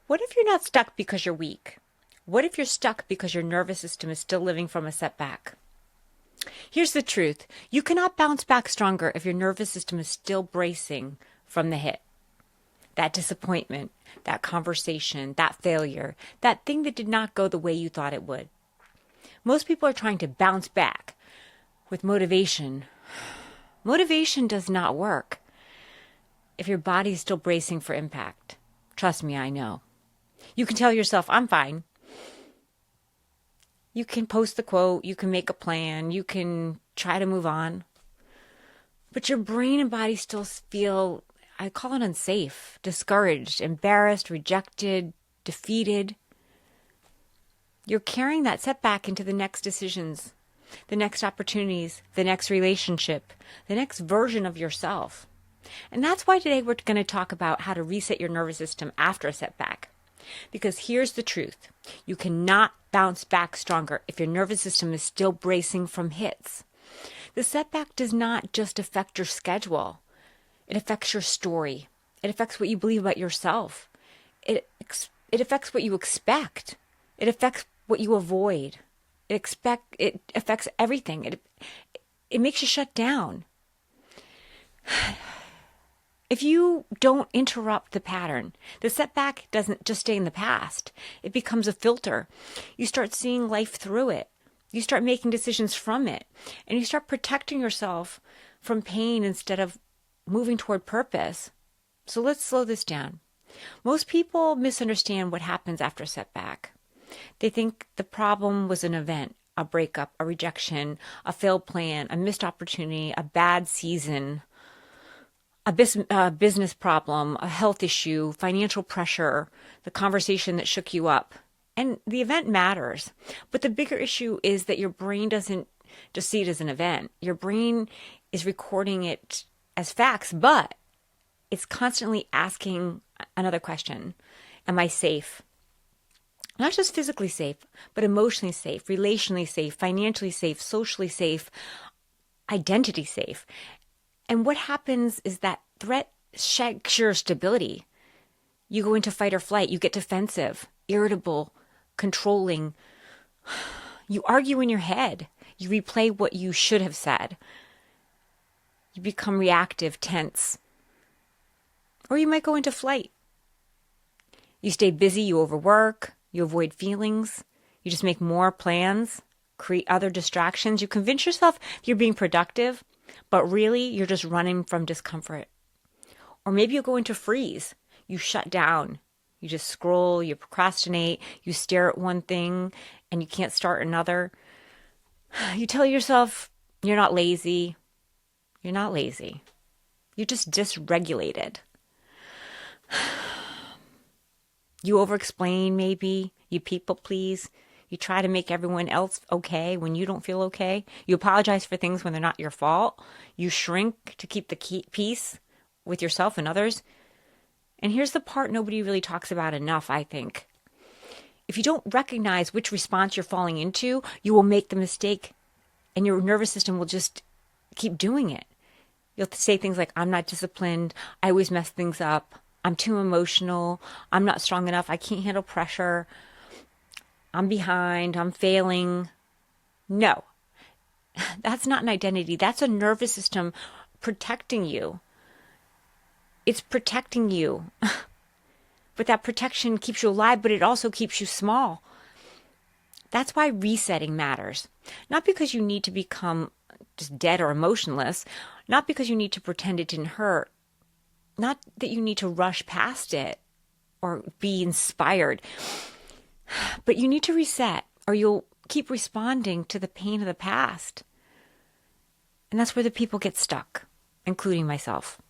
What if you're not stuck because you're weak? What if you're stuck because your nervous system is still living from a setback? Here's the truth. You cannot bounce back stronger if your nervous system is still bracing from the hit. That disappointment, that conversation, that failure, that thing that did not go the way you thought it would. Most people are trying to bounce back with motivation. Motivation does not work if your body is still bracing for impact. Trust me, I know. You can tell yourself, I'm fine. You can post the quote, you can make a plan, you can try to move on. But your brain and body still feel, I call it unsafe, discouraged, embarrassed, rejected, defeated. You're carrying that setback into the next decisions, the next opportunities, the next relationship, the next version of yourself. And that's why today we're going to talk about how to reset your nervous system after a setback. Because here's the truth. You cannot bounce back stronger if your nervous system is still bracing from hits. The setback does not just affect your schedule. It affects your story. It affects what you believe about yourself. It affects what you expect. It affects what you avoid. It affects everything. It makes you shut down. If you don't interrupt the pattern, the setback doesn't just stay in the past. It becomes a filter. You start seeing life through it. You start making decisions from it. And you start protecting yourself from pain instead of moving toward purpose. So let's slow this down. Most people misunderstand what happens after a setback. They think the problem was an event, a breakup, a rejection, a failed plan, a missed opportunity, a bad season, a business problem, a health issue, financial pressure, the conversation that shook you up. And the event matters. But the bigger issue is that your brain doesn't just see it as an event. Your brain is recording it as facts, but it's constantly asking another question. Am I safe? Not just physically safe, but emotionally safe, relationally safe, financially safe, socially safe, identity safe. And what happens is that threat shakes your stability. You go into fight or flight. You get defensive, irritable, controlling. You argue in your head. You replay what you should have said. You become reactive, tense. Or you might go into flight. You stay busy, you overwork, you avoid feelings, you just make more plans, create other distractions. You convince yourself you're being productive, but really you're just running from discomfort. Or maybe you go into freeze. You shut down. You just scroll, you procrastinate, you stare at one thing and you can't start another. You tell yourself you're not lazy. You're not lazy. You're just dysregulated. You over-explain maybe. You people please. You try to make everyone else okay when you don't feel okay. You apologize for things when they're not your fault. You shrink to keep the peace with yourself and others. And here's the part nobody really talks about enough, I think. If you don't recognize which response you're falling into, you will make the mistake and your nervous system will just keep doing it. You'll say things like, I'm not disciplined. I always mess things up. I'm too emotional. I'm not strong enough. I can't handle pressure. I'm behind. I'm failing. No, that's not an identity. That's a nervous system protecting you. It's protecting you. But that protection keeps you alive, but it also keeps you small. That's why resetting matters. Not because you need to become just dead or emotionless. Not because you need to pretend it didn't hurt. Not that you need to rush past it or be inspired. But you need to reset or you'll keep responding to the pain of the past. And that's where the people get stuck, including myself.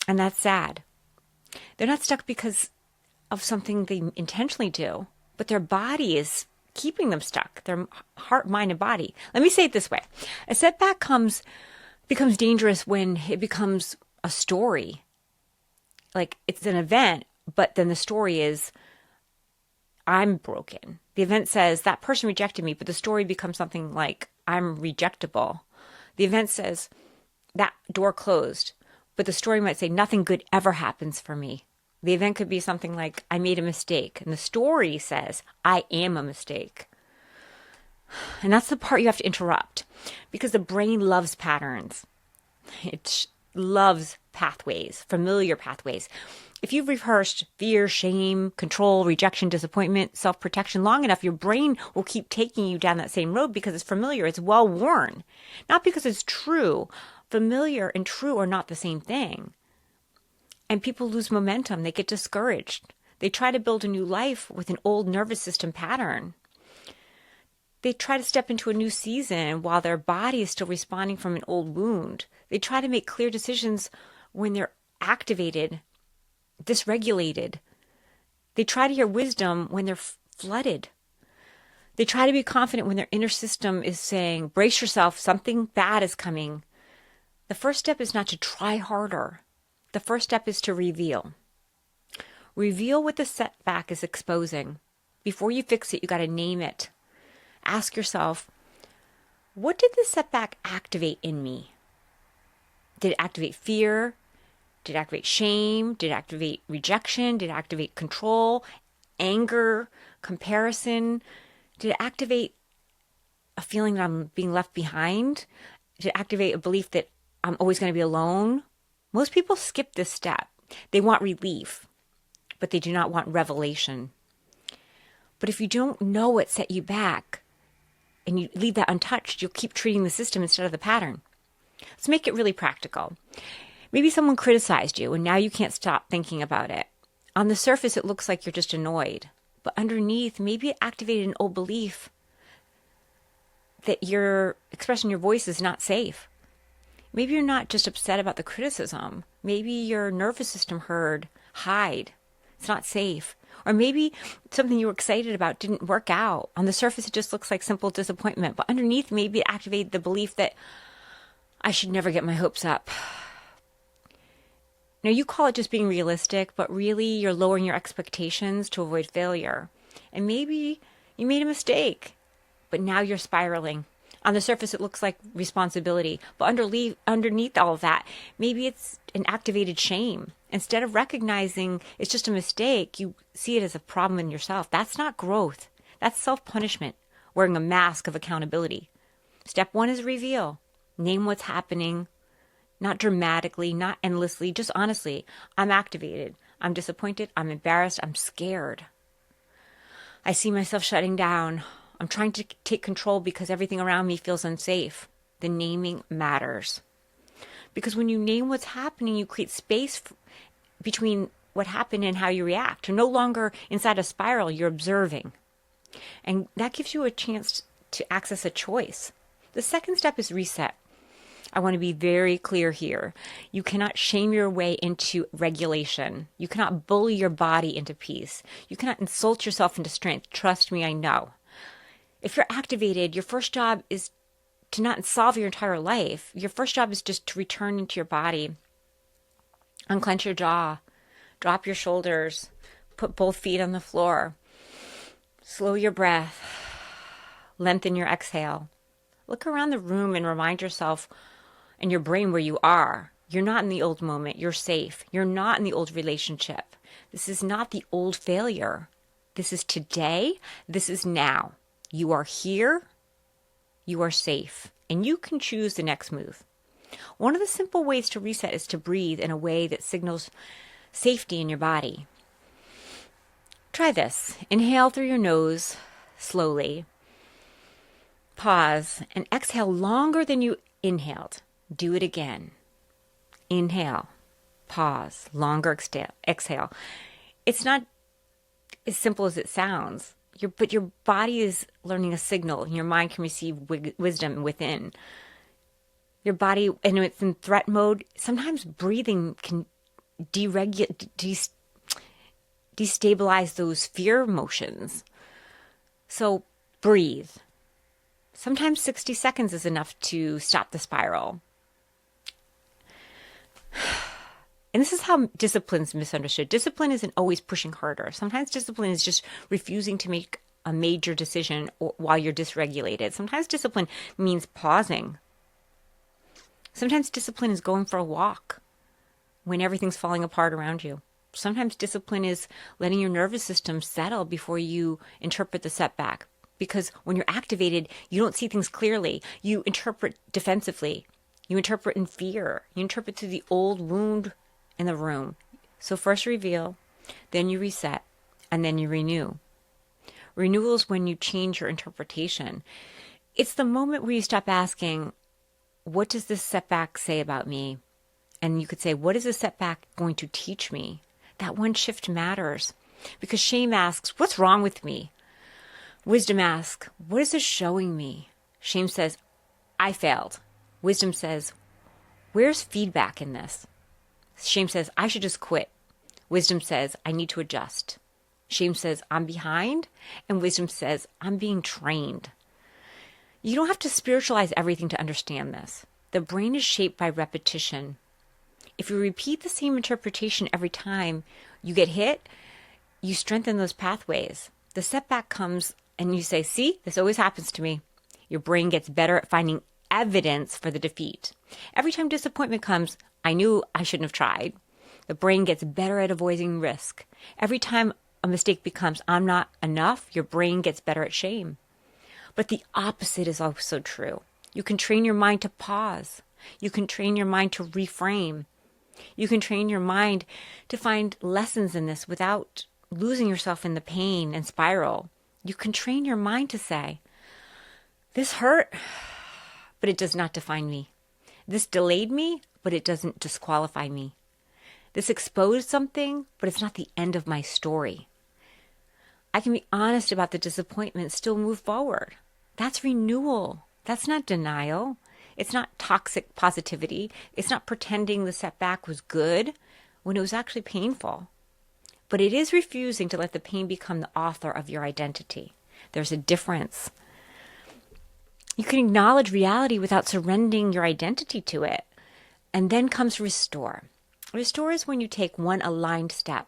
And that's sad. They're not stuck because of something they intentionally do, but their body is keeping them stuck, their heart, mind, and body. Let me say it this way. A setback becomes dangerous when it becomes a story. Like it's an event, but then the story is, I'm broken. The event says, that person rejected me, but the story becomes something like, I'm rejectable. The event says, that door closed, but the story might say, nothing good ever happens for me. The event could be something like, I made a mistake. And the story says, I am a mistake. And that's the part you have to interrupt, because the brain loves patterns. It loves pathways, familiar pathways. If you've rehearsed fear, shame, control, rejection, disappointment, self-protection long enough, your brain will keep taking you down that same road because it's familiar, it's well-worn. Not because it's true. Familiar and true are not the same thing. And people lose momentum. They get discouraged. They try to build a new life with an old nervous system pattern. They try to step into a new season while their body is still responding from an old wound. They try to make clear decisions when they're activated, dysregulated. They try to hear wisdom when they're flooded. They try to be confident when their inner system is saying, brace yourself, something bad is coming. The first step is not to try harder. The first step is to reveal. Reveal what the setback is exposing. Before you fix it, you got to name it. Ask yourself, what did the setback activate in me? Did it activate fear? Did it activate shame? Did it activate rejection? Did it activate control, anger, comparison? Did it activate a feeling that I'm being left behind? Did it activate a belief that I'm always going to be alone? Most people skip this step. They want relief, but they do not want revelation. But if you don't know what set you back, and you leave that untouched, you'll keep treating the system instead of the pattern. Let's make it really practical. Maybe someone criticized you and now you can't stop thinking about it. On the surface, it looks like you're just annoyed. But underneath, maybe it activated an old belief that your expressing your voice is not safe. Maybe you're not just upset about the criticism. Maybe your nervous system heard, hide. It's not safe. Or maybe something you were excited about didn't work out. On the surface, it just looks like simple disappointment. But underneath, maybe it activated the belief that I should never get my hopes up. Now, you call it just being realistic, but really you're lowering your expectations to avoid failure. And maybe you made a mistake, but now you're spiraling. On the surface, it looks like responsibility. But underneath all of that, maybe it's an activated shame. Instead of recognizing it's just a mistake, you see it as a problem in yourself. That's not growth. That's self-punishment, wearing a mask of accountability. Step one is reveal. Name what's happening, not dramatically, not endlessly, just honestly. I'm activated. I'm disappointed. I'm embarrassed. I'm scared. I see myself shutting down. I'm trying to take control because everything around me feels unsafe. The naming matters. Because when you name what's happening, you create space between what happened and how you react. You're no longer inside a spiral, you're observing. And that gives you a chance to access a choice. The second step is reset. I want to be very clear here. You cannot shame your way into regulation. You cannot bully your body into peace. You cannot insult yourself into strength. Trust me, I know. If you're activated, your first job is to not solve your entire life. Your first job is just to return into your body. Unclench your jaw. Drop your shoulders. Put both feet on the floor. Slow your breath. Lengthen your exhale. Look around the room and remind yourself and your brain where you are. You're not in the old moment. You're safe. You're not in the old relationship. This is not the old failure. This is today. This is now. You are here. You are safe. And you can choose the next move. One of the simple ways to reset is to breathe in a way that signals safety in your body. Try this. Inhale through your nose slowly. Pause and exhale longer than you inhaled. Do it again. Inhale. Pause. Longer exhale. It's not as simple as it sounds. But your body is learning a signal. Your mind can receive wisdom within. Your body, and it's in threat mode. Sometimes breathing can destabilize those fear emotions. So breathe. Sometimes 60 seconds is enough to stop the spiral. And this is how discipline's misunderstood. Discipline isn't always pushing harder. Sometimes discipline is just refusing to make a major decision while you're dysregulated. Sometimes discipline means pausing. Sometimes discipline is going for a walk when everything's falling apart around you. Sometimes discipline is letting your nervous system settle before you interpret the setback. Because when you're activated, you don't see things clearly. You interpret defensively. You interpret in fear. You interpret through the old wound in the room. So first reveal, then you reset, and then you renew. Renewal is when you change your interpretation. It's the moment where you stop asking, what does this setback say about me? And you could say, what is this setback going to teach me? That one shift matters. Because shame asks, what's wrong with me? Wisdom asks, what is this showing me? Shame says, I failed. Wisdom says, where's feedback in this? Shame says, I should just quit. Wisdom says, I need to adjust. Shame says, I'm behind. And wisdom says, I'm being trained. You don't have to spiritualize everything to understand this. The brain is shaped by repetition. If you repeat the same interpretation every time you get hit, you strengthen those pathways. The setback comes and you say, see, this always happens to me. Your brain gets better at finding evidence for the defeat. Every time disappointment comes, I knew I shouldn't have tried. The brain gets better at avoiding risk. Every time a mistake becomes, I'm not enough, your brain gets better at shame. But the opposite is also true. You can train your mind to pause. You can train your mind to reframe. You can train your mind to find lessons in this without losing yourself in the pain and spiral. You can train your mind to say, this hurt, but it does not define me. This delayed me, but it doesn't disqualify me. This exposed something, but it's not the end of my story. I can be honest about the disappointment, still move forward. That's renewal. That's not denial. It's not toxic positivity. It's not pretending the setback was good when it was actually painful. But it is refusing to let the pain become the author of your identity. There's a difference. You can acknowledge reality without surrendering your identity to it. And then comes restore. Restore is when you take one aligned step.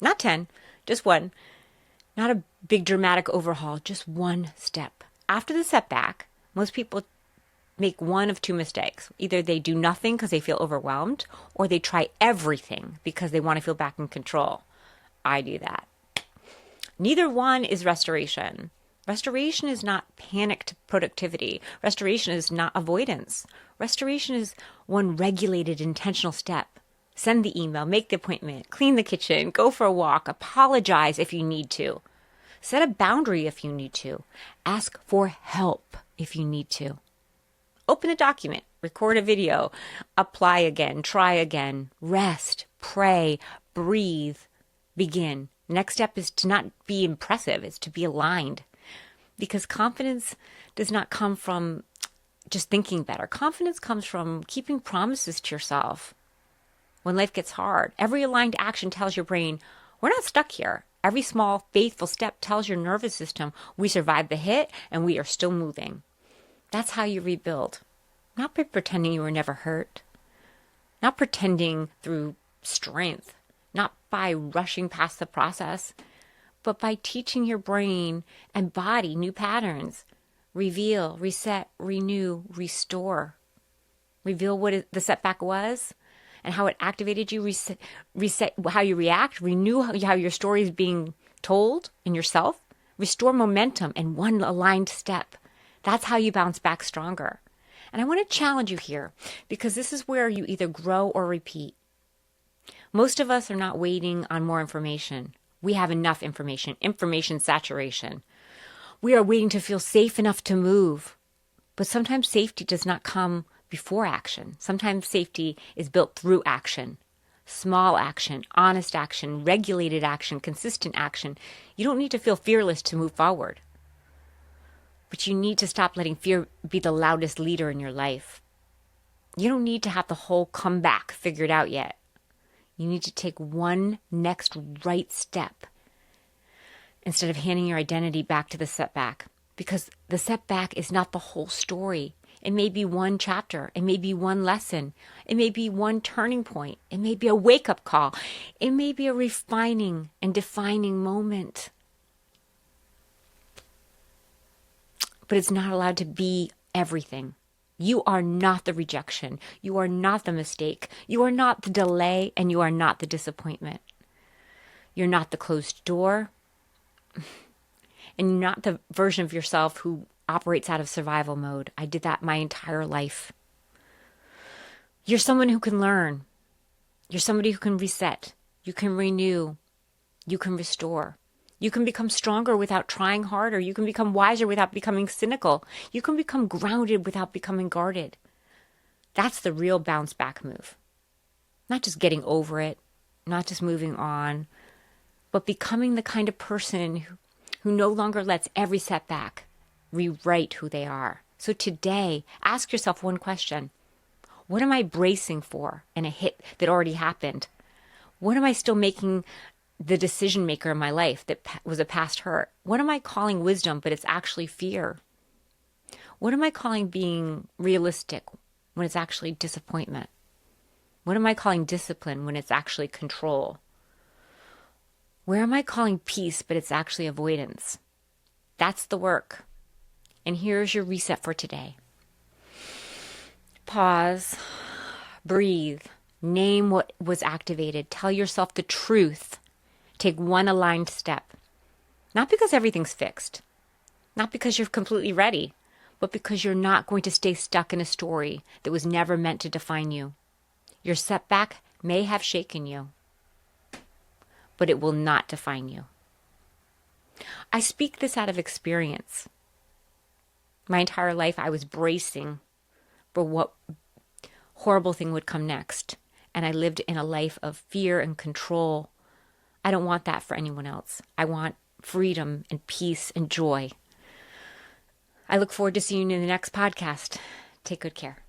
Not 10, just one. Not a big dramatic overhaul, just one step. After the setback, most people make one of two mistakes. Either they do nothing because they feel overwhelmed, or they try everything because they want to feel back in control. I do that. Neither one is restoration. Restoration is not panicked productivity. Restoration is not avoidance. Restoration is one regulated, intentional step. Send the email, make the appointment, clean the kitchen, go for a walk, apologize if you need to. Set a boundary if you need to. Ask for help if you need to. Open a document, record a video, apply again, try again, rest, pray, breathe, begin. Next step is to not be impressive, it's to be aligned. Because confidence does not come from just thinking better. Confidence comes from keeping promises to yourself. When life gets hard, every aligned action tells your brain, we're not stuck here. Every small, faithful step tells your nervous system, we survived the hit and we are still moving. That's how you rebuild. Not by pretending you were never hurt. Not pretending through strength. Not by rushing past the process. But by teaching your brain and body new patterns. Reveal, reset, renew, restore. Reveal what the setback was and how it activated you. Reset how you react. Renew how your story is being told in yourself. Restore momentum in one aligned step. That's how you bounce back stronger. And I want to challenge you here because this is where you either grow or repeat. Most of us are not waiting on more information. We have enough information, information saturation. We are waiting to feel safe enough to move. But sometimes safety does not come before action. Sometimes safety is built through action. Small action, honest action, regulated action, consistent action. You don't need to feel fearless to move forward. But you need to stop letting fear be the loudest leader in your life. You don't need to have the whole comeback figured out yet. You need to take one next right step instead of handing your identity back to the setback. Because the setback is not the whole story. It may be one chapter. It may be one lesson. It may be one turning point. It may be a wake-up call. It may be a refining and defining moment. But it's not allowed to be everything. You are not the rejection. You are not the mistake. You are not the delay, and you are not the disappointment. You're not the closed door, and you're not the version of yourself who operates out of survival mode. I did that my entire life. You're someone who can learn. You're somebody who can reset. You can renew. You can restore. You can become stronger without trying harder. You can become wiser without becoming cynical. You can become grounded without becoming guarded. That's the real bounce back move. Not just getting over it, not just moving on, but becoming the kind of person who no longer lets every setback rewrite who they are. So today, ask yourself one question. What am I bracing for in a hit that already happened? What am I still making the decision maker in my life that was a past hurt? What am I calling wisdom, but it's actually fear? What am I calling being realistic when it's actually disappointment? What am I calling discipline when it's actually control? Where am I calling peace, but it's actually avoidance? That's the work. And here's your reset for today. Pause, breathe, name what was activated, tell yourself the truth, take one aligned step. Not because everything's fixed, not because you're completely ready, but because you're not going to stay stuck in a story that was never meant to define you. Your setback may have shaken you, but it will not define you. I speak this out of experience. My entire life I was bracing for what horrible thing would come next. And I lived in a life of fear and control. I don't want that for anyone else. I want freedom and peace and joy. I look forward to seeing you in the next podcast. Take good care.